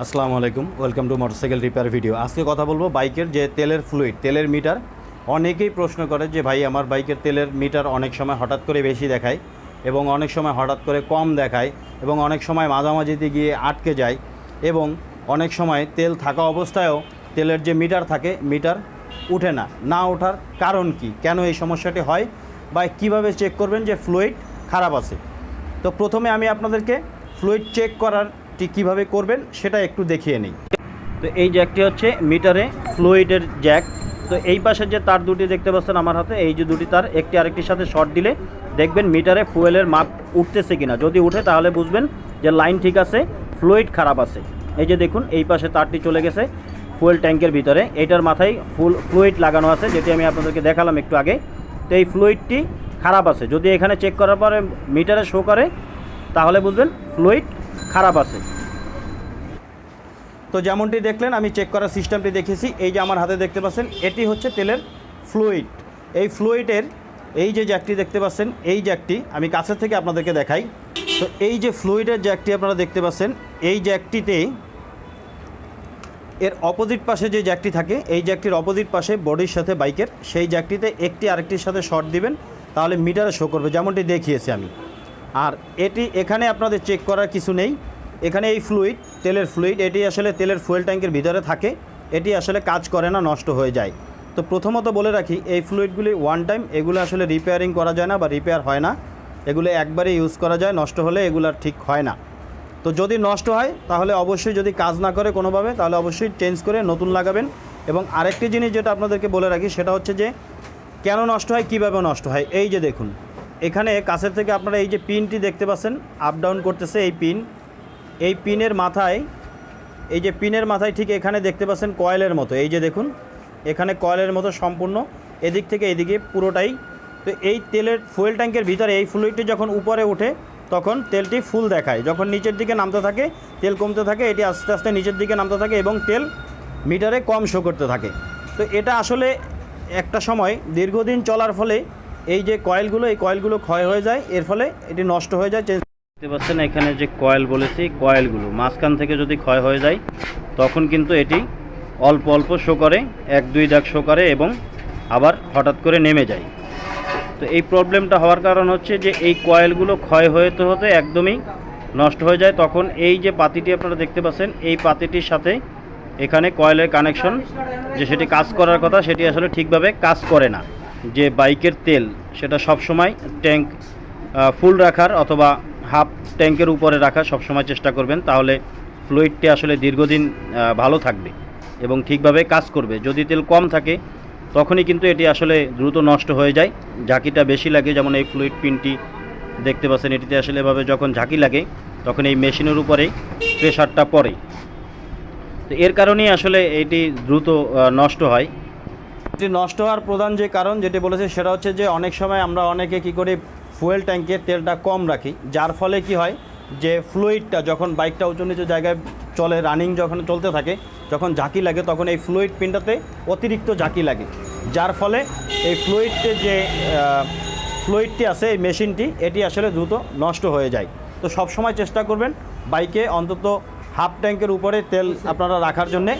আসসালামু আলাইকুম, welcome to motorcycle repair video. আজকে কথা বলবো বাইকের যে তেলের ফ্লুইড, তেলের মিটার। অনেকেই প্রশ্ন করে যে ভাই আমার বাইকের তেলের মিটার অনেক সময় হঠাৎ করে বেশি দেখায় এবং অনেক সময় হঠাৎ করে কম দেখায় এবং অনেক সময় মাঝামাঝিতে গিয়ে আটকে যায় এবং অনেক সময় তেল থাকা অবস্থায়ও তেলের যে মিটার থাকে মিটার উঠে না ওঠার কারণ কি, কেন এই সমস্যাটি হয় বা কিভাবে চেক করবেন যে ফ্লুইড খারাপ আছে। তো প্রথমে আমি আপনাদেরকে ফ্লুইড চেক করারটি কীভাবে করবেন সেটা একটু দেখিয়ে নিই। তো এই জ্যাকটি হচ্ছে মিটারে ফ্লুইডের জ্যাক। তো এই পাশের যে তার দুটি দেখতে পাচ্ছেন আমার হাতে, এই যে দুটি তার একটি আরেকটির সাথে শর্ট দিলে দেখবেন মিটারে ফুয়েলের মাপ উঠতেছে কিনা। যদি উঠে তাহলে বুঝবেন যে লাইন ঠিক আছে, ফ্লুইড খারাপ আছে। এই যে দেখুন এই পাশে তারটি চলে গেছে ফুয়েল ট্যাঙ্কের ভিতরে, এইটার মাথায় ফ্লুইড লাগানো আছে, যেটি আমি আপনাদেরকে দেখালাম একটু আগে। তো এই ফ্লুইডটি খারাপ আছে। যদি এখানে চেক করার পরে মিটারে শো করে তাহলে বুঝবেন ফ্লুইড খারাপ আছে। তো যেমনটি দেখলেন আমি চেক করার সিস্টেমটি দেখেছি। এই যে আমার হাতে দেখতে পাচ্ছেন এটি হচ্ছে তেলের ফ্লুইড। এই ফ্লুইডের এই যে জ্যাকটি দেখতে পাচ্ছেন, এই জ্যাকটি আমি কাছের থেকে আপনাদেরকে দেখাই। তো এই যে ফ্লুইডের জ্যাকটি আপনারা দেখতে পাচ্ছেন, এই জ্যাকটিতে এর অপোজিট পাশে যে জ্যাকটি থাকে, এই জ্যাকটির অপোজিট পাশে বডির সাথে বাইকের সেই জ্যাকটিতে একটি আরেকটির সাথে শর্ট দিবেন, তাহলে মিটারে শো করবে, যেমনটি দেখিয়েছি আমি। আর এটি এখানে আপনাদের চেক করার কিছু নেই। এখানে এই ফ্লুইড, তেলের ফ্লুইড, এটি আসলে তেলের ফুয়েল ট্যাঙ্কের ভিতরে থাকে, এটি আসলে কাজ করে না, নষ্ট হয়ে যায়। তো প্রথমত বলে রাখি, এই ফ্লুইডগুলি ওয়ান টাইম, এগুলো আসলে রিপেয়ারিং করা যায় না বা রিপেয়ার হয় না। এগুলো একবারে ইউজ করা যায়, নষ্ট হলে এগুলো ঠিক হয় না। তো যদি নষ্ট হয় তাহলে অবশ্যই, যদি কাজ না করে কোনোভাবে, তাহলে অবশ্যই চেঞ্জ করে নতুন লাগাবেন। এবং আরেকটি জিনিস যেটা আপনাদেরকে বলে রাখি সেটা হচ্ছে যে কেন নষ্ট হয়, কীভাবে নষ্ট হয়। এই যে দেখুন এখানে কাছের থেকে আপনারা এই যে পিনটি দেখতে পাচ্ছেন আপ ডাউন করতেছে, এই পিনের মাথায়, এই যে পিনের মাথায় ঠিক এখানে দেখতে পাচ্ছেন কয়েলের মতো, এই যে দেখুন এখানে কয়েলের মতো সম্পূর্ণ এদিক থেকে এদিকে পুরোটাই। তো এই তেলের ফুয়েল ট্যাঙ্কের ভিতরে এই ফ্লুইডটি যখন উপরে ওঠে তখন তেলটি ফুল দেখায়, যখন নিচের দিকে নামতে থাকে তেল কমতে থাকে, এটি আস্তে আস্তে নিচের দিকে নামতে থাকে এবং তেল মিটারে কম শো করতে থাকে। তো এটা আসলে একটা সময় দীর্ঘদিন চলার ফলে এই যে কয়েলগুলো, এই কয়েলগুলো ক্ষয় হয়ে যায়, এর ফলে এটি নষ্ট হয়ে যায়। দেখতে পাচ্ছেন এখানে যে কয়েল বলেছি, কয়েলগুলো মাঝখান থেকে যদি ক্ষয় হয়ে যায় তখন কিন্তু এটি অল্প অল্প শো করে, 1-2 দাগ শো করে এবং আবার হঠাৎ করে নেমে যায়। তো এই প্রবলেমটা হওয়ার কারণ হচ্ছে যে এই কয়েলগুলো ক্ষয় হতে হতে একদমই নষ্ট হয়ে যায়। তখন এই যে পাতিটি আপনারা দেখতে পাচ্ছেন, এই পাতিটির সাথে এখানে কয়েলের কানেকশন যে সেটি কাজ করার কথা, সেটি আসলে ঠিকভাবে কাজ করে না। যে বাইকের তেল সেটা সবসময় ট্যাঙ্ক ফুল রাখার অথবা হাফ ট্যাঙ্কের উপরে রাখার সবসময় চেষ্টা করবেন, তাহলে ফ্লুইডটি আসলে দীর্ঘদিন ভালো থাকবে এবং ঠিকভাবে কাজ করবে। যদি তেল কম থাকে তখনই কিন্তু এটি আসলে দ্রুত নষ্ট হয়ে যায়। ঝাঁকিটা বেশি লাগে, যেমন এই ফ্লুইড পিনটি দেখতে পাচ্ছেন, এটিতে আসলে এভাবে যখন ঝাঁকি লাগে তখন এই মেশিনের উপরেই প্রেশারটা পড়ে। তো এর কারণেই আসলে এটি দ্রুত নষ্ট হয়। এটি নষ্ট হওয়ার প্রধান যে কারণ যেটি বলেছে সেটা হচ্ছে যে অনেক সময় আমরা অনেকে কী করি, ফুয়েল ট্যাঙ্কের তেলটা কম রাখি, যার ফলে কি হয় যে ফ্লুইডটা যখন বাইকটা উঁচু নিচু জায়গায় চলে, রানিং যখন চলতে থাকে, যখন ঝাঁকি লাগে তখন এই ফ্লুইড পিনটাতে অতিরিক্ত ঝাঁকি লাগে, যার ফলে এই ফ্লুইডটি আছে, এই মেশিনটি, এটি আসলে দ্রুত নষ্ট হয়ে যায়। তো সব সময় চেষ্টা করবেন বাইকে অন্তত হাফ ট্যাঙ্কের উপরে তেল আপনারা রাখার জন্যে।